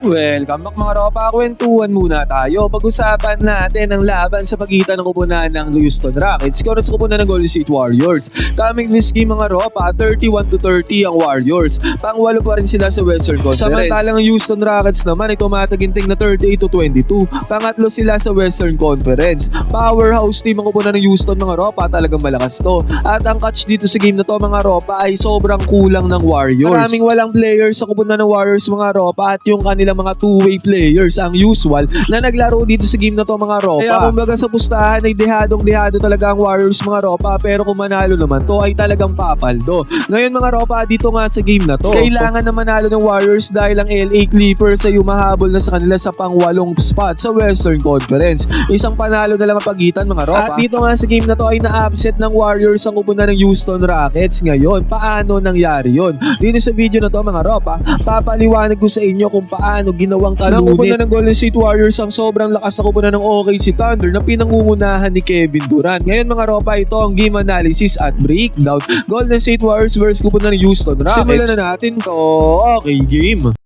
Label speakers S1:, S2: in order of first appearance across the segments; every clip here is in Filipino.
S1: Welcome back mga ropa, kwentuhan muna tayo. Pag-usapan natin ang laban sa pagitan ng kupunan ng Houston Rockets kontra sa kupunan ng Golden State Warriors. Coming this game mga ropa, 31-30 ang Warriors. Pang-walo pa rin sila sa Western Conference. Samantalang ang Houston Rockets naman ay tumataginting na 38-22. Pangatlo sila sa Western Conference. Powerhouse team ang kupunan ng Houston mga ropa, talagang malakas to. At ang catch dito sa game na to mga ropa ay sobrang kulang ng Warriors. Maraming walang players sa kupunan ng Warriors mga ropa at yung kanila mga two-way players ang usual na naglaro dito sa game na to mga ropa. Kaya kumbaga sa pustahan ay dehadong-dehado talaga ang Warriors mga ropa, pero kung manalo naman to ay talagang papaldo. Ngayon mga ropa, dito nga sa game na to, kailangan na manalo ng Warriors dahil ang LA Clippers ay humahabol na sa kanila sa pang-8 spot sa Western Conference. Isang panalo na lang ang pagitan mga ropa. At dito nga sa game na to ay na-upset ng Warriors ang kupunan ng Houston Rockets. Ngayon, paano nangyari yon? Dito sa video na to mga ropa, papaliwanag ko sa inyo kung paano ginawang talunin ng kupunan ng Golden State Warriors ang sobrang lakas sa kupunan ng OKC Thunder na pinangungunahan ni Kevin Durant. Ngayon mga ropa, ito ang game analysis at breakdown. Golden State Warriors versus kupunan ng Houston Rockets. Simulan na natin to. Okay, game.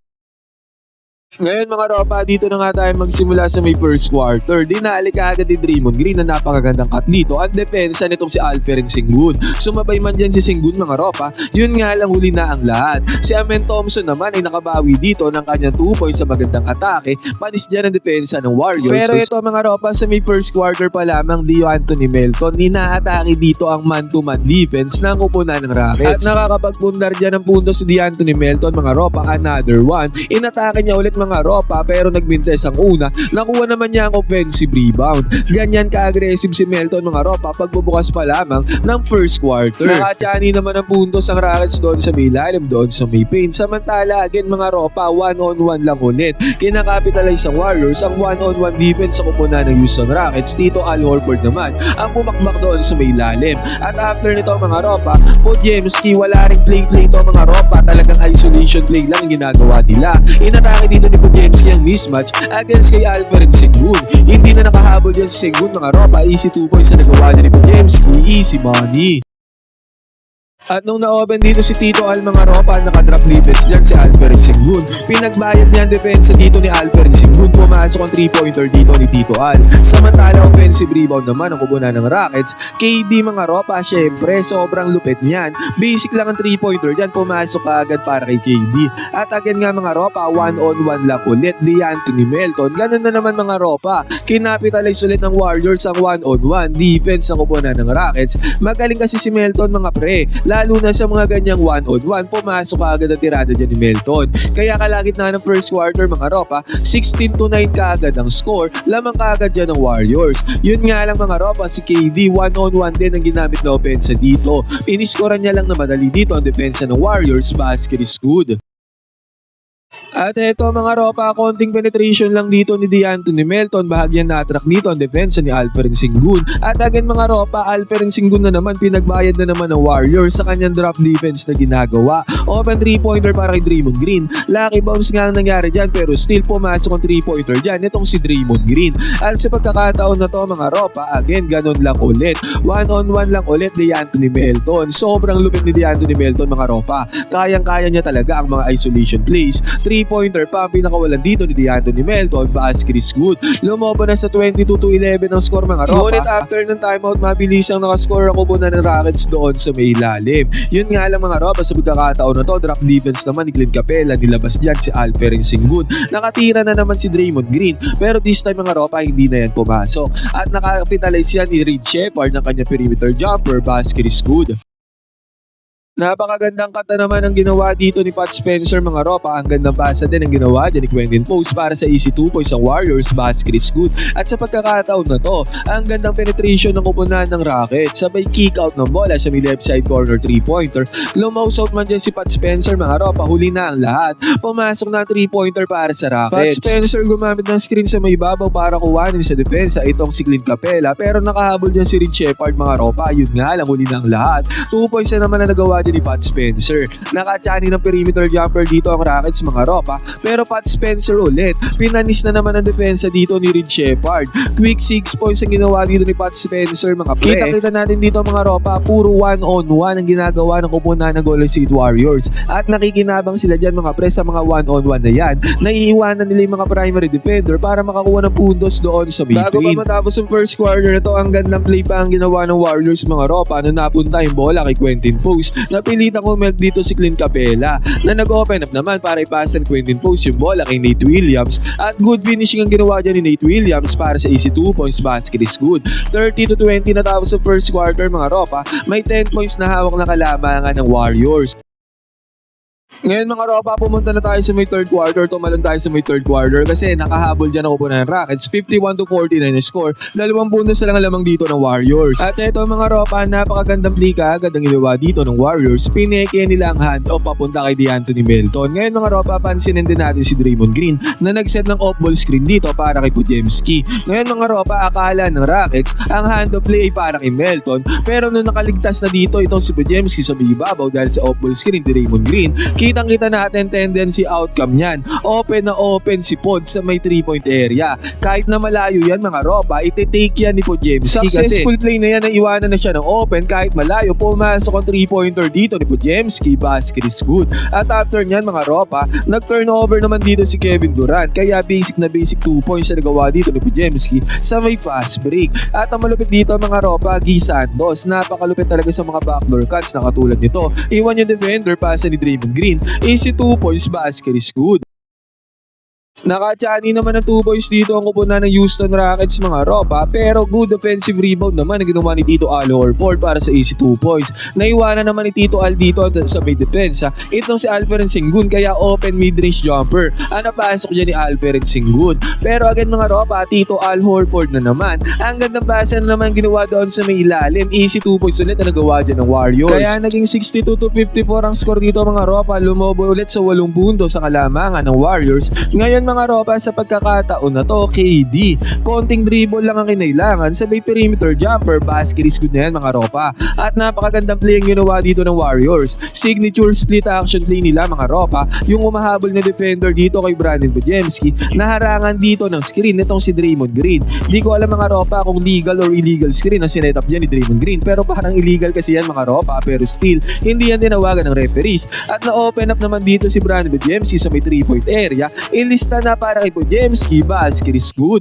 S1: Ngayon mga ropa, dito na nga tayo magsimula sa may first quarter. Dinali ka agad ni Draymond Green na napakagandang cut dito. Ang depensa nitong si Alperen Sengun. Sumabay man dyan si Sengun mga ropa, yun nga lang huli na ang lahat. Si Amen Thompson naman ay nakabawi dito ng kanyang 2 points sa magandang atake. Panis dyan ang depensa ng Warriors. Pero ito mga ropa, sa may first quarter pa lamang, Anthony Melton, inaatake dito ang man-to-man defense ng kupunan ng Rockets. At nakakapagpundar dyan ng puntos si Anthony Melton mga ropa, another one. Inatake niya ulit mga ropa pero nagbintes ang una, nakuha naman niya ang offensive rebound. Ganyan ka-aggressive si Melton mga ropa pagbubukas pa lamang ng first quarter. Nakatyani naman ang puntos ang Rockets doon sa may ilalim, doon sa may paint. Samantala again mga ropa, 1-on-1 lang ulit. Kinakapitalize ang Warriors ang 1-on-1 defense sa kupunan ng Houston Rockets. Dito Al Horford naman ang pumakbak doon sa may ilalim. At after nito mga ropa, Podziemski, wala ring play to mga ropa, talagang isolation play lang ginagawa nila. Inatake dito ni Podziemski ang mismatch against kay Alperen Sengun. Hindi na nakahabol yan si Sengun mga ropa, easy 2 points na nagawa niya ni Podziemski, easy money. At nung na-open dito si Tito Al mga ropa, nakadrop defense dyan si Alperen Sengun. Pinagbayad niya ang depensa dito ni Alperen Sengun. Pumasok ang 3-pointer dito ni Tito Al. Samantala offensive rebound naman ang kupunan ng Rockets. KD mga ropa, syempre sobrang lupit niyan. Basic lang ang 3-pointer dyan, pumasok agad para kay KD. At again nga mga ropa, 1-on-1 lang ulit ni Anthony Melton. Ganun na naman mga ropa, kinapitalize ulit ng Warriors ang 1-on-1 defense ng kupunan ng Rockets. Magaling kasi si Melton mga pre, lalo na sa mga ganyang 1-on-1, pumasok agad ang tirada dyan ni Melton. Kaya kalagitnaan ng first quarter mga ropa, 16-9 kaagad ang score, lamang kaagad dyan ng Warriors. Yun nga lang mga ropa, si KD 1-on-1 din ang ginamit na opensa dito. Iniskoran niya lang na madali dito ang depensa ng Warriors, basket is good. At eto mga ropa, konting penetration lang dito ni Anthony Melton, bahagyan na attract dito ang depensa ni Alperen Sengun. At again mga ropa, Alperen Sengun na naman, pinagbayad na naman ng Warriors sa kanyang drop defense na ginagawa. Open 3-pointer para kay Draymond Green. Lucky bounce nga ang nangyari dyan, pero still pumasok ang 3-pointer dyan, itong si Draymond Green. At sa pagkakataon na to mga ropa, again ganun lang ulit, 1-on-1 lang ulit ni Anthony Melton. Sobrang lupit ni Anthony Melton mga ropa, kayang-kaya niya talaga ang mga isolation plays. 3-pointer pa ang pinakawalan dito ni Anthony Melton, basket is good. Lumobo na sa 22-11 ang score mga ropa. Ngunit after ng timeout, mabilis ang nakascore ang kupunan ng Rockets doon sa may ilalim. Yun nga lang mga ropa, sa pagkakataon na to, drop defense naman ni Clint Capela, nilabas dyan si Alperen Sengun. Nakatira na naman si Draymond Green, pero this time mga ropa, hindi na yan pumasok. At nakapitalize yan ni Reed Sheppard ng kanyang perimeter jumper, basket is good. Napakagandang kata naman ang ginawa dito ni Pat Spencer mga ropa. Ang gandang pasa din ang ginawa dyan ni Quentin Post para sa easy 2 points ang Warriors, basket is good. At sa pagkakataon na to, ang gandang penetration ng kupunan ng Rockets, sabay kick out ng bola sa may left side corner 3-pointer. Lumouse out man dyan si Pat Spencer mga ropa, huli na ang lahat. Pumasok na 3-pointer para sa Rockets. Pat Spencer gumamit ng screen sa may babaw para kuwanin sa depensa itong si Clint Capela, pero nakahabol dyan si Reed Sheppard mga ropa. Yun nga lang, huli na ang lahat. 2 points na naman na nagawa din ni Pat Spencer. Nakachani ng perimeter jumper dito ang Rockets mga ropa, pero Pat Spencer ulit. Pinanis na naman ang depensa dito ni Reed Sheppard. Quick 6 points ang ginawa dito ni Pat Spencer mga pre. Kita natin dito mga ropa, puro 1-on-1 ang ginagawa ng kupunan ng Golden State Warriors. At nakikinabang sila dyan mga pre sa mga 1-on-1 na yan. Naiiwanan nila yung mga primary defender para makakuha ng puntos doon sa mid-range. Bago pa matapos ang first quarter na to, ang gandang play pa ang ginawa ng Warriors mga ropa nung napunta yung bola kay Quentin Post. Napilitan kumelt dito si Clint Capela na nag-open up naman para ipasa ni Quentin Post yung bola kay Nate Williams. At good finishing ang ginawa dyan ni Nate Williams para sa easy 2 points basket is good. 30-20 na tapos sa first quarter mga ropa, may 10 points na hawak na kalamangan ng Warriors. Ngayon mga ropa, pumunta na tayo sa may third quarter. Tumalon tayo sa may third quarter kasi nakahabol dyan ako po ng Rockets. 51-49 na score. 2 puntos na lang lamang dito ng Warriors. At ito mga ropa, napakagandang play kaagad ang ginawa dito ng Warriors. Pineke nila ang hand-off papunta kay DeAnthony Melton. Ngayon mga ropa, pansinin din natin si Draymond Green na nag-set ng off-ball screen dito para kay Podziemski. Ngayon mga ropa, akala ng Rockets ang hand-off play ay para kay Melton. Pero nung nakaligtas na dito itong si Podziemski sa bibabaw dahil sa off-ball screen ni Draymond Green, kitang-kita natin tendency outcome niyan. Open na open si Pod sa may 3-point area. Kahit na malayo yan mga ropa, iti-take yan ni Podziemski. Successful play na yan na iwanan na siya ng open kahit malayo. Pumasok ang 3-pointer dito ni Podziemski. Basket is good. At after niyan mga ropa, nag-turnover naman dito si Kevin Durant. Kaya basic 2 points na nagawa dito ni Podziemski sa may fast break. At ang malupit dito mga ropa, Guy Santos. Napakalupit talaga sa mga backdoor cuts na katulad nito. Iwan yung defender pasa ni Draymond Green. Easy 2 points basket is good. Nakachani naman ng 2 points dito ang kupunan ng Houston Rockets mga ropa, pero good offensive rebound naman ang ginawa ni Tito Al Horford para sa easy 2 points. Naiwanan naman ni Tito Al dito sa may depensa itong si Alperen Sengun, kaya open mid-range jumper ang napasok dyan ni Alperen Sengun. Pero again mga ropa, Tito Al Horford na naman. Ang gandang basa na naman ginawa doon sa may ilalim. Easy 2 points ulit na nagawa dyan ng Warriors. Kaya naging 62-54 ang score dito mga ropa. Lumobo ulit sa 8 puntos sa kalamangan ng Warriors. Ngayon mga ropa, sa pagkakataon na to, KD, konting dribble lang ang kinailangan sa may perimeter jumper, basket is good na yan mga ropa. At napakagandang play ang ginawa dito ng Warriors. Signature split action play nila mga ropa, yung umahabol na defender dito kay Brandon Podziemski, naharangan dito ng screen nitong si Draymond Green. Di ko alam mga ropa kung legal or illegal screen ang sinetup dyan ni Draymond Green, pero parang illegal kasi yan mga ropa, pero still, hindi yan tinawagan ng referees. At na-open up naman dito si Brandon Podziemski sa may 3-point area, ilista na para kay Podziemski, basket is good.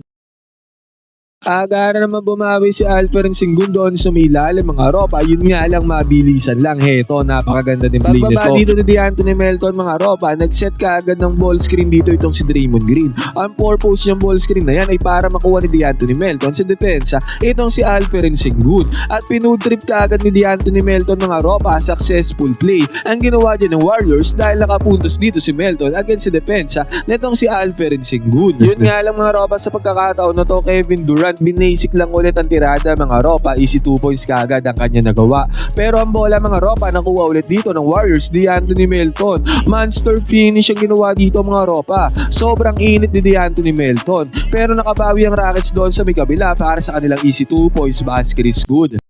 S1: Agara naman bumawi si Alperen Sengun doon sa may ilalim mga ropa. Yun nga lang, mabilisan lang. Heto, napakaganda din play nito. Pagbaba dito ni DeAnthony Melton mga ropa, nag-set ka agad ng ball screen dito itong si Draymond Green. Ang purpose ng ball screen na yan ay para makuha ni DeAnthony Melton sa depensa itong si Alperen Sengun. At pinudrip ka agad ni DeAnthony Melton mga ropa, successful play ang ginawa dyan ng Warriors dahil nakapuntos dito si Melton against sa depensa nitong si Alperen Sengun. Yun nga lang mga ropa, sa pagkakataon na to, Kevin Durant binasic lang ulit ang tirada mga ropa, easy 2 points kaagad ang kanya nagawa. Pero ang bola mga ropa, nakuha ulit dito ng Warriors, DeAnthony Melton. Monster finish ang ginawa dito mga ropa. Sobrang init ni DeAnthony Melton, pero nakabawi ang Rockets doon sa may kabila para sa kanilang easy 2 points basket is good.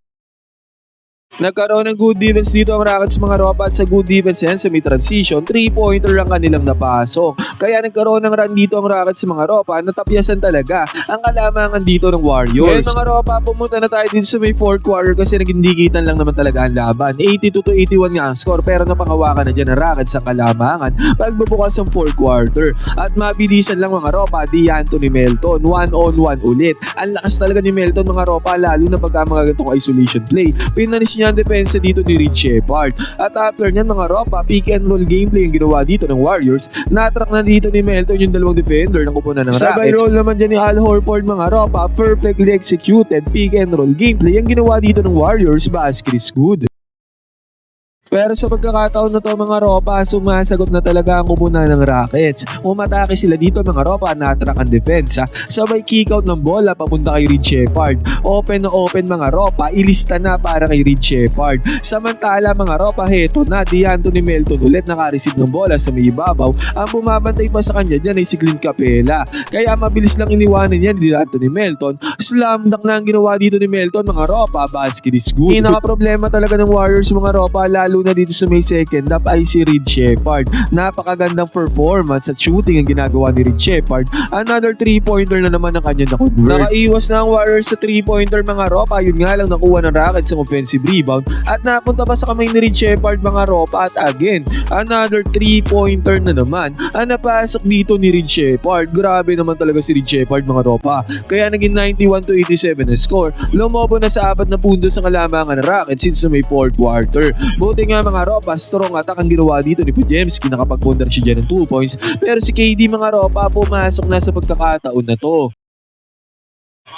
S1: Nagkaroon ng good defense dito ang Rockets mga ropa, at sa good defense yan sa may transition, 3-pointer ang kanilang napasok. Kaya nagkaroon ng run dito ang Rockets mga ropa, natapyasan talaga ang kalamangan dito ng Warriors. Ngayon mga ropa, pumunta na tayo dito sa may 4th quarter kasi naging dikitan lang naman talaga ang laban. 82-81 nga ang score, pero napangawakan na dyan ang Rockets ang kalamangan pagbubukas ng 4th quarter. At mabilisan lang mga ropa, DeAnthony Melton, 1-on-1 ulit. Ang lakas talaga ni Melton mga ropa, lalo na pagka mga ganitong isolation play. Pinanis niya ang depensa dito ni Reed Sheppard. At after nyan mga ropa, pick and roll gameplay ang ginawa dito ng Warriors. Natrack na dito ni Melton yung dalawang defender ng kupunan ng Rockets. Sabay roll naman dyan ni Al Horford mga ropa, perfectly executed pick and roll gameplay ang ginawa dito ng Warriors, basket is good. Pero sa pagkakataon na to mga ropa, sumasagot na talaga ang kupunan ng Rockets. Umatake sila dito mga ropa, natrack ang depensa. Sabay kick out ng bola papunta kay Reed Sheppard. Open na open mga ropa, ilista na para kay Reed Sheppard. Samantala mga ropa, heto na DeAnthony Melton ulit naka-receive ng bola sa may ibabaw. Ang bumabantay pa sa kanya dyan ay si Clint Capela. Kaya mabilis lang iniwanan niya ni DeAnthony Melton. Slam dunk na ang ginawa dito ni Melton mga ropa, basket is good. Pinaka problema talaga ng Warriors mga ropa, lalo na dito sa may second half ay si Reed Shepherd. Napakagandang performance at shooting ang ginagawa ni Reed Shepherd. Another 3-pointer na naman ang kanya na-convert. Nakaiwas na ang Warriors sa 3-pointer mga Ropa. Yun nga lang nakuha ng Rockets ang offensive rebound at napunta pa sa kamay ni Reed Shepherd mga Ropa. At again, another 3-pointer na naman ang napasok dito ni Reed Shepherd. Grabe naman talaga si Reed Shepherd mga Ropa. Kaya naging 91-87 na score. Lumobo na sa 4 na puntos ang kalamangan ng Rockets since may 4th quarter. Buti nga mga Ropa, strong attack ang ginawa dito ni Podziemski. Nakapag-pundar siya dyan ng 2 points. Pero si KD mga Ropa pumasok na sa pagkakataon na to.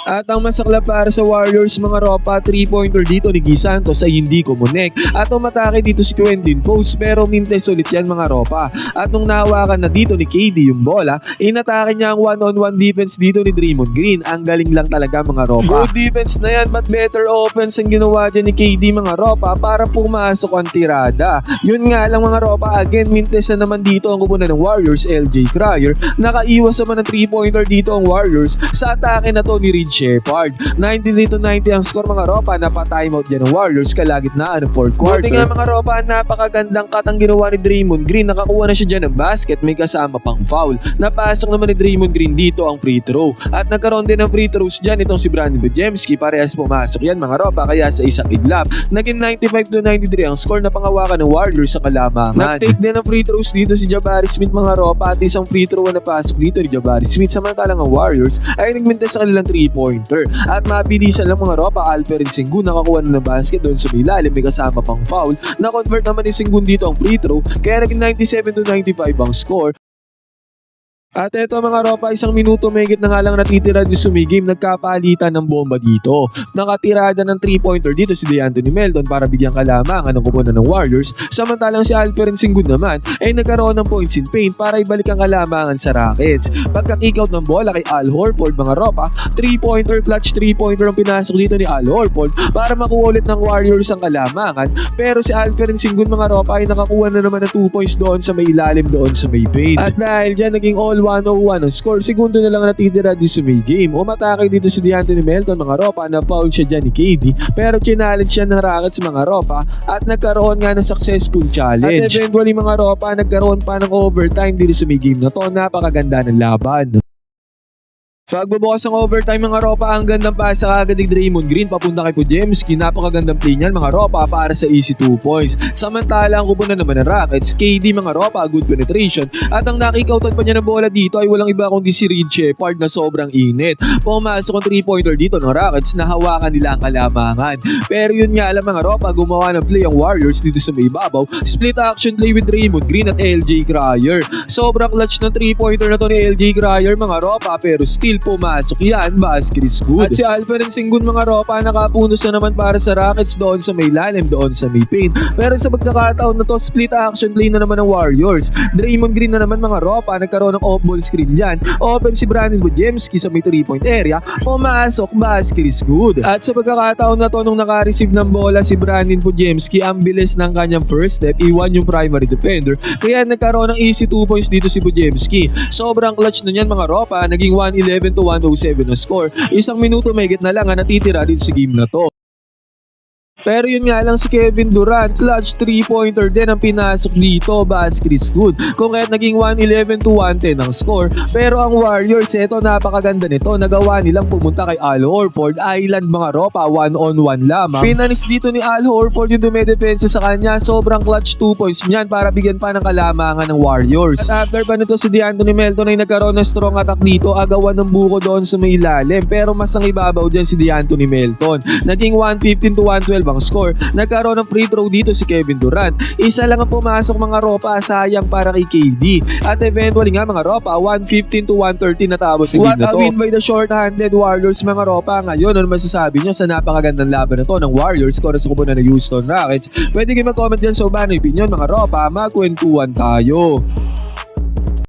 S1: At ang masakla para sa Warriors mga Ropa, 3-pointer dito ni Guy Santos ay hindi kumunek. At umatake dito si Quentin Post pero mintes ulit yan mga Ropa. At nung nahawakan na dito ni KD yung bola, inatake niya ang one-on-one defense dito ni Draymond Green. Ang galing lang talaga mga Ropa. Good defense na yan but better offense ang ginawa dyan ni KD mga Ropa para pumasok ang tirada. Yun nga lang mga Ropa, again mintes na naman dito ang kupunan ng Warriors, LJ Cryer. Nakaiwas naman ng 3-pointer dito ang Warriors sa atake na to ni Reed Shepherd. 93-90 ang score mga Ropa. Napa-timeout dyan ng Warriors kalagitnaan ng 4th quarter. Buti nga mga Ropa, napakagandang cut ang ginawa ni Draymond Green. Nakakuha na siya dyan ng basket, may kasama pang foul. Napasok naman ni Draymond Green dito ang free throw. At nagkaroon din ng free throws dyan itong si Brandon Podziemski. Parehas pumasok yan mga Ropa, kaya sa isang idlap naging 95-93 ang score na pangawakan ng Warriors sa kalamangan. Nag-take din ng free throws dito si Jabari Smith mga Ropa at isang free throw na napasok dito ni Jabari Smith. Samantalang ang Warriors ay nagmintes sa kanilang 3-pointer. At mabilisan lang mga Ropa, Alperen Sengun nakakuha na ng basket doon sa may ilalim, may kasama pang foul. Na-convert naman ni Sengun dito ang free throw, kaya naging 97-95 ang score. At eto mga Ropa, 1 minuto mahigit na nga lang natitira di sumigim, nagkapalitan ng bomba dito. Nakatirada ng 3-pointer dito si DeAnthony Melton para bigyang kalamangan ng kupunan ng Warriors. Samantalang si Alperen Sengun naman ay nagkaroon ng points in paint para ibalik ang kalamangan sa Rockets. Pagka-kickout ng bola kay Al Horford mga Ropa, 3-pointer clutch 3-pointer ang pinasok dito ni Al Horford para makuha ulit ng Warriors ang kalamangan. Pero si Alperen Sengun mga Ropa ay nakakuha na naman ng 2 points doon sa may ilalim doon sa may paint. At dahil dyan naging all 101 ang score, segundo na lang natitira di sa may game. Umatake dito si DeAnthony Melton mga Ropa, na foul siya dyan ni KD pero challenge siya ng Rockets mga Ropa at nagkaroon nga ng successful challenge. At eventually mga Ropa, nagkaroon pa ng overtime dito sa may game na to. Napakaganda ng laban. Pagbubukas ng overtime mga Ropa, ang gandang pasa kagad ni Draymond Green papunta kay Podziemski. Napakagandang play niyan mga Ropa para sa easy 2 points. Samantala ang kupunan naman ng Rockets, KD mga Ropa, good penetration. At ang nakikautan pa niya ng bola dito ay walang iba kundi si Reed Shepherd na sobrang init. Pumasok ang 3-pointer dito ng Rockets na hawakan nila ang kalamangan. Pero yun nga alam mga Ropa, gumawa ng play ang Warriors dito sa may ibabaw. Split action play with Draymond Green at LJ Cryer. Sobrang clutch ng 3-pointer na to ni LJ Cryer mga Ropa, pero still pumasok yan, basket is good. At si Alperen Sengun mga Ropa, nakapunos na naman para sa Rockets doon sa may lalim, doon sa may paint. Pero sa pagkakataon na to, split action play na naman ng Warriors. Draymond Green na naman mga Ropa, nagkaroon ng off-ball screen dyan. Open si Brandon Podziemski sa may 3-point area, pumasok, basket is good. At sa pagkakataon na to, nung naka-receive ng bola si Brandon Podziemski, ang bilis ng kanyang first step, iwan yung primary defender. Kaya nagkaroon ng easy 2 points dito si Podziemski. Sobrang clutch na yan mga Ropa, naging 111-107 na score. 1 minuto mahigit na lang ang natitira dito sa game na to. Pero yun nga lang si Kevin Durant, clutch 3-pointer din ang pinasok dito, basket is good. Kung kaya't naging 111-110 ang score. Pero ang Warriors, eto napakaganda nito, nagawa nilang pumunta kay Al Horford, island mga Ropa, 1-on-1 lamang. Pinanis dito ni Al Horford yung dumedepensa sa kanya, sobrang clutch 2 points niyan para bigyan pa ng kalamangan ng Warriors. At after pa nito si DeAnthony Melton ay nagkaroon ng strong attack dito, agawan ng buko doon sa may ilalim. Pero mas ang ibabaw dyan si DeAnthony Melton. Naging 115-112 ang score. Nagkaroon ng free throw dito si Kevin Durant. Isa lang ang pumasok mga Ropa, sayang para kay KD. At eventually nga mga Ropa, 115-113 natapos si game na to. What a win by the short-handed Warriors mga Ropa. Ngayon, ano masasabi nyo sa napakagandang laban na to ng Warriors kontra sa kupunan ng Houston Rockets? Pwede kayo mag-comment dyan sa ubano opinion mga Ropa, magkwentuhan tayo.